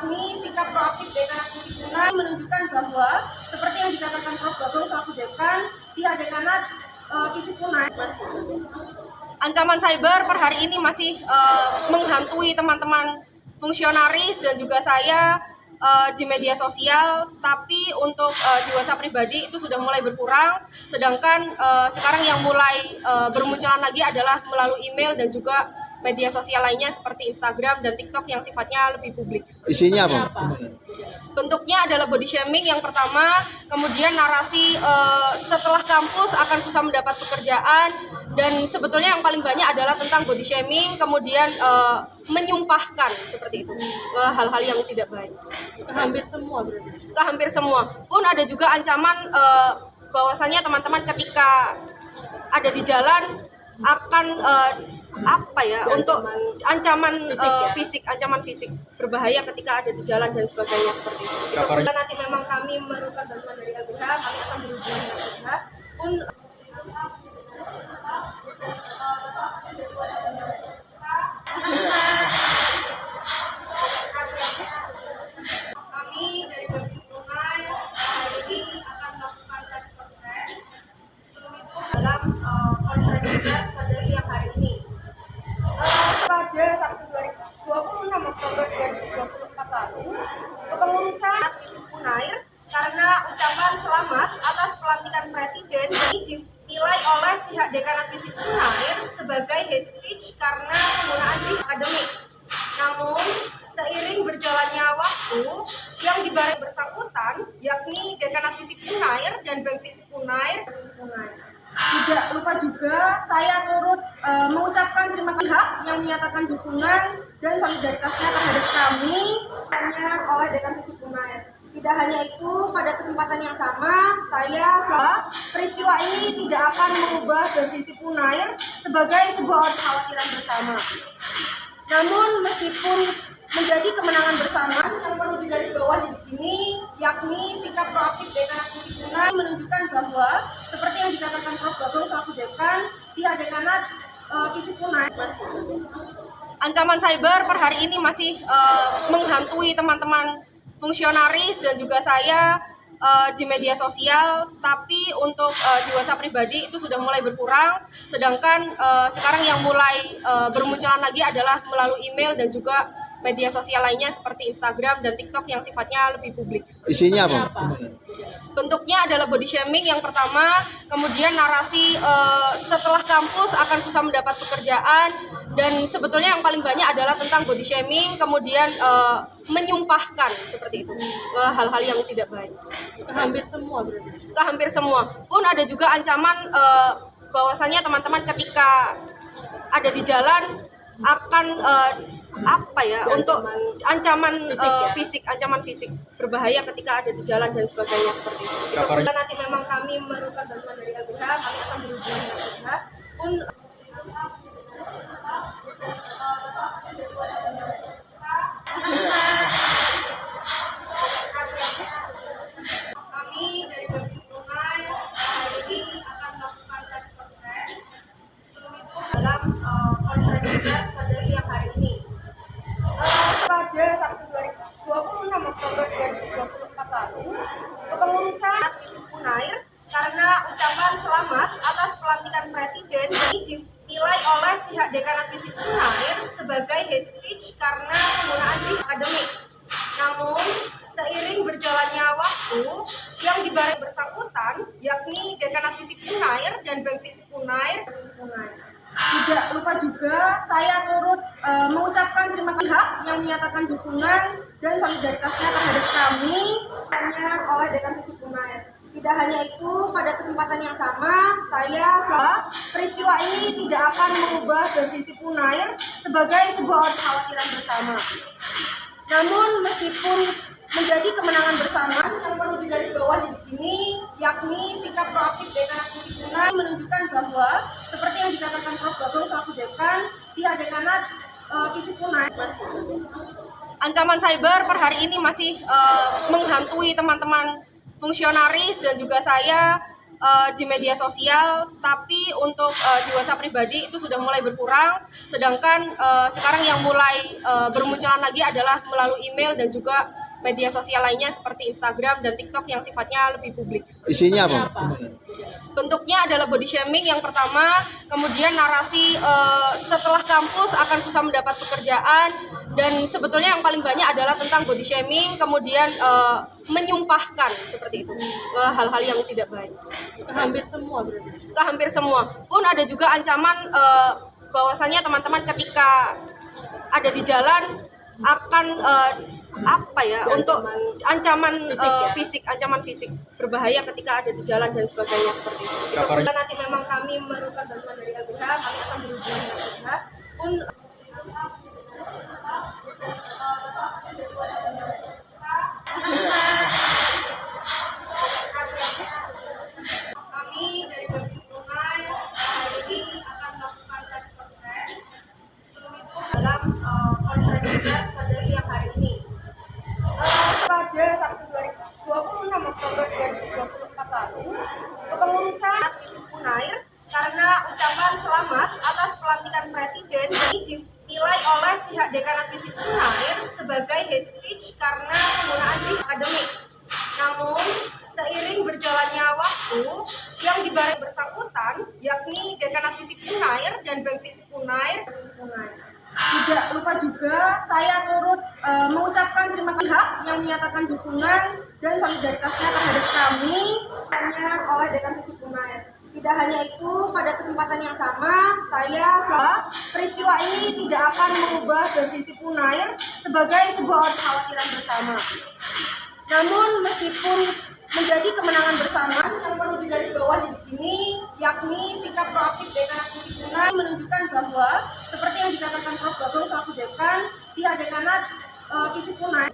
yakni sikap proaktif Dekanat Fisik Unai menunjukkan bahwa seperti yang dikatakan Prof. Bagong selaku Dekan, pihak Dekanat Fisik Unai ancaman cyber per hari ini masih menghantui teman-teman fungsionaris dan juga saya di media sosial, tapi untuk di WhatsApp pribadi itu sudah mulai berkurang, sedangkan sekarang yang mulai bermunculan lagi adalah melalui email dan juga media sosial lainnya seperti Instagram dan TikTok yang sifatnya lebih publik. Isinya apa? Bentuknya adalah body shaming yang pertama, kemudian narasi setelah kampus akan susah mendapat pekerjaan, dan sebetulnya yang paling banyak adalah tentang body shaming, kemudian menyumpahkan seperti itu, hal-hal yang tidak baik. Hampir semua berarti? Hampir semua. Pun ada juga ancaman bahwasannya teman-teman ketika ada di jalan akan untuk ancaman fisik, ancaman fisik berbahaya ketika ada di jalan dan sebagainya seperti itu. Itu nanti memang kami memerlukan bantuan dari LBH, kami akan berhubungan dengan LBH. Pun kami dari Baptis Unai hari ini akan melakukan tes konferensi dalam konferensi pers pada siang hari ini. Pada Sabtu 26 Oktober 2024 lalu, kepengurusan Fisik Unair karena ucapan selamat atas pelantikan presiden ini dinilai oleh pihak Dekanat Fisik Unair sebagai hate speech karena penggunaan di akademik. Namun, seiring berjalannya waktu, yang dibarengi bersangkutan, yakni Dekanat Fisik Unair dan BEM Fisik Unair. Tidak lupa juga, saya turut mengucapkan terima kasih yang menyatakan dukungan dan solidaritasnya terhadap kami hanya oleh Dekan Fisik Unair. Tidak hanya itu, pada kesempatan yang sama, peristiwa ini tidak akan mengubah BEM Fisik Unair sebagai sebuah kekhawatiran bersama. Namun, meskipun menjadi kemenangan bersama, yang perlu digarisbawahi di sini, yakni sikap proaktif Dekanat Fisik Unai menunjukkan bahwa seperti yang dikatakan Prof. Bagong selaku Dekan, pihak Dekanat Fisik Unai ancaman cyber per hari ini masih menghantui teman-teman fungsionaris dan juga saya di media sosial, tapi untuk di WhatsApp pribadi itu sudah mulai berkurang, sedangkan sekarang yang mulai bermunculan lagi adalah melalui email dan juga media sosial lainnya seperti Instagram dan TikTok yang sifatnya lebih publik. Isinya apa? Bentuknya adalah body shaming yang pertama, kemudian narasi setelah kampus akan susah mendapat pekerjaan, dan sebetulnya yang paling banyak adalah tentang body shaming, kemudian menyumpahkan seperti itu, hal-hal yang tidak baik. Hampir semua berarti? Hampir semua. Pun ada juga ancaman bahwasannya teman-teman ketika ada di jalan akan untuk ancaman fisik, ancaman fisik berbahaya ketika ada di jalan dan sebagainya seperti itu. Itu nanti memang kami memerlukan bantuan dari LBH, kami akan berhubungan dengan LBH. Pun kami dari Baptis Unai hari ini akan melakukan tes konferensi dalam konferensi pers pada siang hari ini. Pada Sabtu 26 Oktober 2024 lalu, kepengurusan Fisik Unair karena ucapan selamat atas pelantikan presiden ini dinilai oleh pihak Dekanat Fisik Unair sebagai hate speech karena penggunaan di akademik. Namun, seiring berjalannya waktu, yang dibarengi bersangkutan, yakni Dekanat Fisik Unair dan BEM Fisik Unair. Tidak lupa juga, saya turut mengucapkan terima kasih yang menyatakan dukungan dan solidaritasnya terhadap kami hanya oleh Dekan Fisik Unair. Tidak hanya itu, pada kesempatan yang sama, peristiwa ini tidak akan mengubah BEM Fisik Unair sebagai sebuah kekhawatiran bersama. Namun, meskipun menjadi kemenangan bersama, yang perlu digarisbawahi di sini, yakni sikap proaktif Dekanat Fisik Unai menunjukkan bahwa seperti yang dikatakan Prof. Bagong selaku Dekan, pihak Dekanat Fisik Unai ancaman cyber per hari ini masih menghantui teman-teman fungsionaris dan juga saya di media sosial, tapi untuk di WhatsApp pribadi itu sudah mulai berkurang. Sedangkan sekarang yang mulai bermunculan lagi adalah melalui email dan juga media sosial lainnya seperti Instagram dan TikTok yang sifatnya lebih publik. Isinya apa? Bentuknya adalah body shaming yang pertama, kemudian narasi setelah kampus akan susah mendapat pekerjaan, dan sebetulnya yang paling banyak adalah tentang body shaming, kemudian menyumpahkan seperti itu, hal-hal yang tidak baik. Hampir semua berarti. Hampir semua. Pun ada juga ancaman bahwasannya teman-teman ketika ada di jalan akan untuk ancaman fisik, ancaman fisik berbahaya ketika ada di jalan dan sebagainya seperti itu. Kalau nanti memang kami memerlukan bantuan dari LBH, kami akan berhubungan dengan LBH. Pun kami dari Baptis Tunai hari ini akan melakukan tes konferensi dalam konferensi pers pada siang hari ini. Pada Sabtu 26 Oktober 2024 lalu, kepengurusan Visip Unair karena ucapan selamat atas pelantikan presiden ini dinilai oleh pihak Dekanat Visip Unair sebagai hate speech karena penggunaan di akademik. Namun, seiring berjalannya waktu, yang dibareng bersangkutan, yakni Dekanat Visip Unair dan BEM Visip Unair. Tidak lupa juga, saya turut mengucapkan terima kasih yang menyatakan dukungan dan solidaritasnya terhadap kami hanya oleh Dekan Visip Unair. Tidak hanya itu, pada kesempatan yang sama, peristiwa ini tidak akan mengubah BEM Visip Unair sebagai sebuah kekhawatiran bersama. Namun meskipun menjadi kemenangan bersama, yang perlu digarisbawahi di sini yakni sikap proaktif Dekanat Visip Unair menunjukkan bahwa seperti yang dikatakan Prof. Bagong selaku dekan, pihak Dekanat Visip Unair